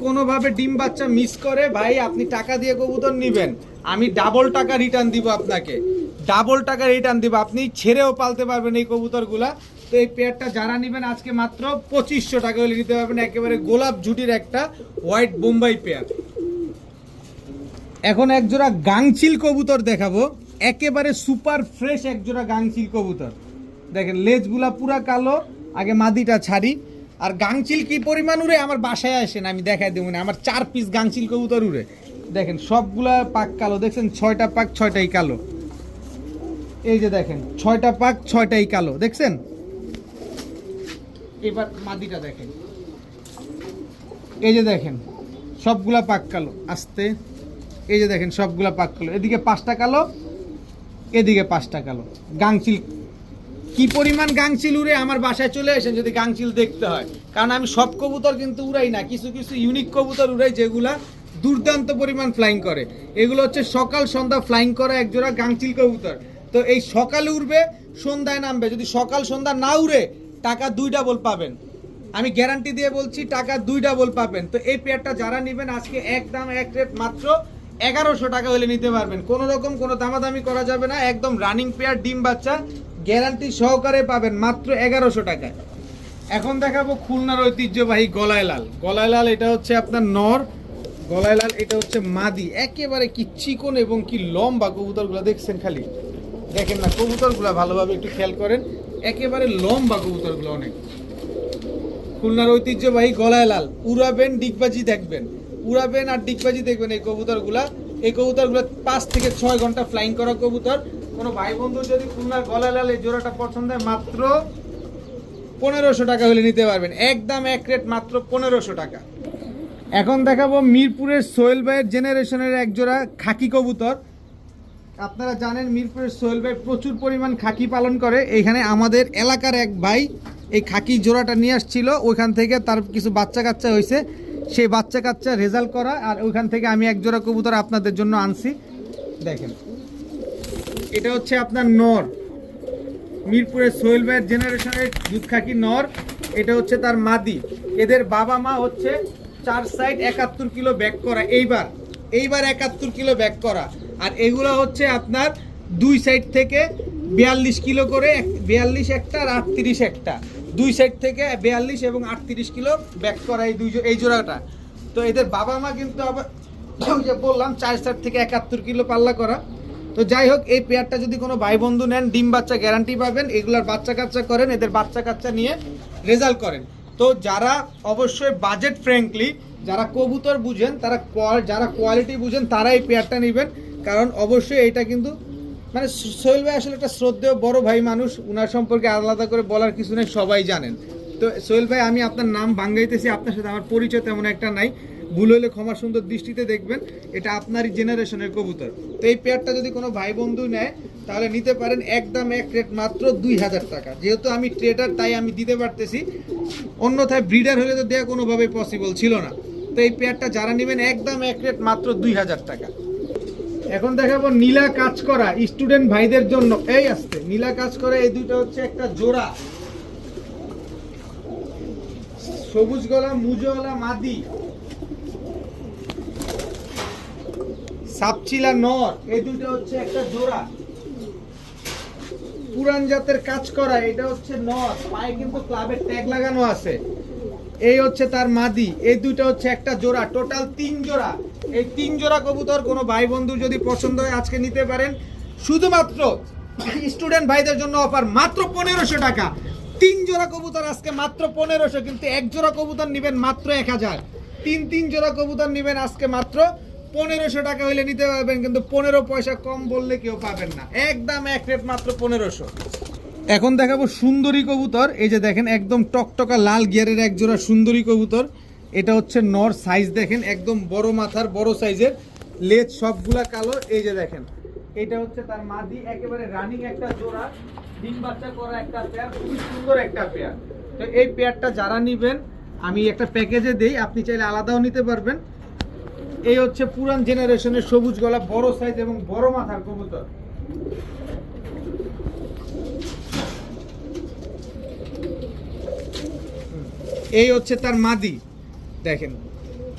কোনোভাবে ডিম বাচ্চা মিস করে ভাই আপনি টাকা দিয়ে কবুতর নিবেন, আমি ডাবল টাকা রিটার্ন দিব আপনাকে, ডাবল টাকা রিটার্ন দিব, আপনি ছেড়েও পালতে পারবেন এই কবুতরগুলা। তো এই পেয়ারটা যারা নেবেন আজকে মাত্র 2500 টাকা হলে নিতে পারবেন, একেবারে গোলাপ জুটির একটা হোয়াইট বোম্বাই পেয়ার। এখন এক জোড়া গাংচিল কবুতর দেখাবো, একেবারে সুপার ফ্রেশ এক জোড়া গাংচিল কবুতর। দেখেন লেজগুলা পুরা কালো, আগে মাদিটা ছাড়ি। আর গাংচিল কি পরিমাণ উড়ে আমার বাসায় আসেন আমি দেখাই দেবো না, আমার 4 পিস গাংচিল কবুতর উড়ে। দেখেন সবগুলা পাক কালো, দেখছেন 6টা পাক 6টাই কালো। এই যে দেখেন 6টা পাক 6টাই কালো, দেখছেন। এবার মাদিটা দেখেন, এই যে দেখেন সবগুলা পাক কালো, আস্তে এই যে দেখেন সবগুলা পাক কালো, এদিকে 5টা কালো, এদিকে 5টা কালো। গাংচিল কি পরিমাণ গাংচিল উড়ে আমার বাসায় চলে আসেন যদি গাংচিল দেখতে হয়, কারণ আমি সব কবুতর কিন্তু উড়াই না, কিছু কিছু ইউনিক কবুতর উড়াই যেগুলা দুর্দান্ত পরিমাণ ফ্লাইং করে। এগুলো হচ্ছে সকাল সন্ধ্যা ফ্লাইং করা একজোড়া গাংচিল কবুতর। তো এই সকালে উড়বে সন্ধ্যায় নামবে, যদি সকাল সন্ধ্যা না উড়ে টাকা 2 ডাবল পাবেন, আমি গ্যারান্টি দিয়ে বলছি টাকা 2 ডাবল পাবেন। তো এই পেয়ারটা যারা নেবেন আজকে একদম এক রেট মাত্র 1100 টাকা হলে নিতে পারবেন, কোনো রকম কোনো দামাদামি করা যাবে না, একদম রানিং পেয়ার ডিম বাচ্চা গ্যারান্টি সহকারে পাবেন মাত্র 1100 টাকায়। এখন দেখাবো খুলনার ঐতিহ্যবাহী গলায় লাল। গলায় লাল এটা হচ্ছে আপনার নর, গলায় লাল এটা হচ্ছে মাদি, একেবারে কি চিকন এবং কি লম্বা কবুতরগুলো দেখছেন, খালি দেখেন না কবুতরগুলো ভালোভাবে একটু খেয়াল করেন, একেবারে লম্বা কবুতরগুলো অনেক। খুলনার ঐতিহ্যবাহী গলায় লাল, উড়াবেন ডিগবাজি দেখবেন, উড়াবেন আর ডিগবাজি দেখবেন এই কবুতরগুলা। এই কবুতরগুলো 5 থেকে 6 ঘন্টা ফ্লাইং করা কবুতর। কোনো ভাই বন্ধু যদি খুলনার গলায় লাল এই জোড়াটা পছন্দ হয় মাত্র 1500 টাকা হলে নিতে পারবেন, একদম এক রেট মাত্র 1500 টাকা। এখন দেখাবো মিরপুরের সোহেল ভাইয়ের জেনারেশনের এক জোড়া খাকি কবুতর। আপনারা জানেন মিরপুরের সোহেল ভাই প্রচুর পরিমাণ খাকি পালন করে, এইখানে আমাদের এলাকার এক ভাই এই খাকি জোড়াটা নিয়ে আসছিল, ওইখান থেকে তার কিছু বাচ্চা কাচ্চা হয়েছে, সেই বাচ্চা কাচ্চা রেজাল্ট করা, আর ওইখান থেকে আমি এক জোড়া কবুতর আপনাদের জন্য আনছি। দেখেন এটা হচ্ছে আপনার নর, মিরপুরের সোহেল ভাইয়ের জেনারেশনের দুধ খাকি নর, এটা হচ্ছে তার মাদি। এদের বাবা মা হচ্ছে 4 সাইড 71 কিলো ব্যাক করা, এইবার 71 কিলো ব্যাক করা, আর এগুলো হচ্ছে আপনার 2 সাইড থেকে 42 কিলো করে, 42 একটা আর 38 একটা, 2 সাইড থেকে 42 এবং 38 কিলো ব্যাক করা এই জোড়াটা। তো এদের বাবা মা কিন্তু আবার যে বললাম 4 সাইড থেকে 71 কিলো পাল্লা করা। তো যাই হোক এই পেয়ারটা যদি কোনো ভাই বন্ধু নেন ডিম বাচ্চা গ্যারান্টি পাবেন, এগুলার বাচ্চা কাচ্চা করেন, এদের বাচ্চা কাচ্চা নিয়ে রেজাল্ট করেন। তো যারা অবশ্যই বাজেট ফ্রেন্ডলি, যারা কবুতর বুঝেন, যারা কোয়ালিটি বুঝেন তারা এই পেয়ারটা নেবেন, কারণ অবশ্যই এইটা কিন্তু মানে সোহেল ভাই আসলে একটা শ্রদ্ধেয় বড় ভাই মানুষ, উনার সম্পর্কে আলাদা করে বলার কিছু নেই, সবাই জানেন। তো সোহেল ভাই আমি আপনার নাম ভাঙ্গাইতেছি, আপনার সাথে আমার পরিচয় তেমন একটা নাই, ভুল হলে ক্ষমা সুন্দর দৃষ্টিতে দেখবেন, এটা আপনারই জেনারেশনের কবুতর। তো এই পেয়ারটা যদি কোনো ভাই বন্ধু নেয় তাহলে নিতে পারেন একদম এক রেট মাত্র 2000 টাকা। যেহেতু আমি ট্রেডার তাই আমি দিতে পারতেছি, অন্যথায় ব্রিডার হলে তো দেওয়া কোনোভাবেই পসিবল ছিল না। তো এই পেয়ারটা যারা নেবেন একদম এক রেট মাত্র 2000 টাকা। এখন দেখাবো নীলা কাজ করা স্টুডেন্ট ভাইদের জন্য, এই আসছে নীলা কাজ করা, এই দুটো হচ্ছে একটা জোড়া, সবুজ গলা মুজোওয়ালা মাদি, সাপচিলা নর, এই দুটো হচ্ছে একটা জোড়া, পুরান জাতের কাজ করা, এটা হচ্ছে নর, পায়ে কিন্তু ক্লাবের ট্যাগ লাগানো আছে, এই হচ্ছে তার মাদি, এই দুটো হচ্ছে একটা জোড়া, টোটাল 3 জোড়া। এই 3 জোড়া কবুতর কোনো ভাই বন্ধু যদি পছন্দ হয় আজকে নিতে পারেন, শুধুমাত্র স্টুডেন্ট ভাইদের জন্য অফার মাত্র 1500 টাকা। 3 জোড়া কবুতর আজকে মাত্র 1500, কিন্তু এক জোড়া কবুতর নেবেন মাত্র 1000, 3 জোড়া কবুতর নেবেন আজকে মাত্র 1500 টাকা হইলে নিতে পারবেন, কিন্তু 15 পয়সা কম বললে কেউ পাবেন না, একদম এক রেট মাত্র 1500। এখন দেখাবো সুন্দরী কবুতর, এই যে দেখেন একদম টকটকা লাল গিয়ারের এক জোড়া সুন্দরী কবুতর, এটা হচ্ছে নর, সাইজ দেখেন একদম বড় মাথার বড় সাইজের, লেজ সবগুলা কালো, এই যে দেখেন এটা হচ্ছে তার মাদি, একেবারে রানিং একটা জোড়া, ডিম বাচ্চা করা একটা পেয়ার, খুবই সুন্দর একটা পেয়ার। তো এই পেয়ারটা যারা নেবেন আমি একটা প্যাকেজে দেই, আপনি চাইলে আলাদাও নিতে পারবেন। এই হচ্ছে পুরান জেনারেশনের সবুজ গলা, বড় সাইজ এবং বড় মাথার কবুতর। এই হচ্ছে তার মাদি, দেখেন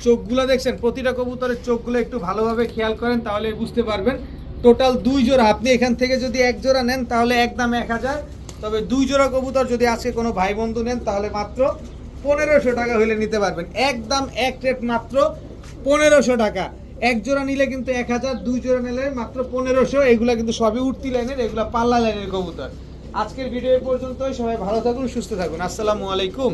চোখগুলো দেখছেন, প্রতিটা কবুতরের চোখগুলো একটু ভালোভাবে খেয়াল করেন তাহলে বুঝতে পারবেন। টোটাল 2 জোড়া, আপনি এখান থেকে যদি 1 জোড়া নেন তাহলে একদম 1000, তবে 2 জোড়া কবুতর যদি আজকে কোনো ভাই বন্ধু নেন তাহলে মাত্র 1500 টাকা হলে নিতে পারবেন, একদম এক রেট মাত্র 1500 টাকা। 1 জোড়া নিলে কিন্তু 1000, 2 জোড়া নিলে মাত্র 1500। এগুলা কিন্তু সবই উঠতি লাইনের, এগুলা পাল্লা লাইনের কবুতর। আজকের ভিডিও এই পর্যন্তই, সবাই ভালো থাকুন, সুস্থ থাকুন, আসসালামু আলাইকুম।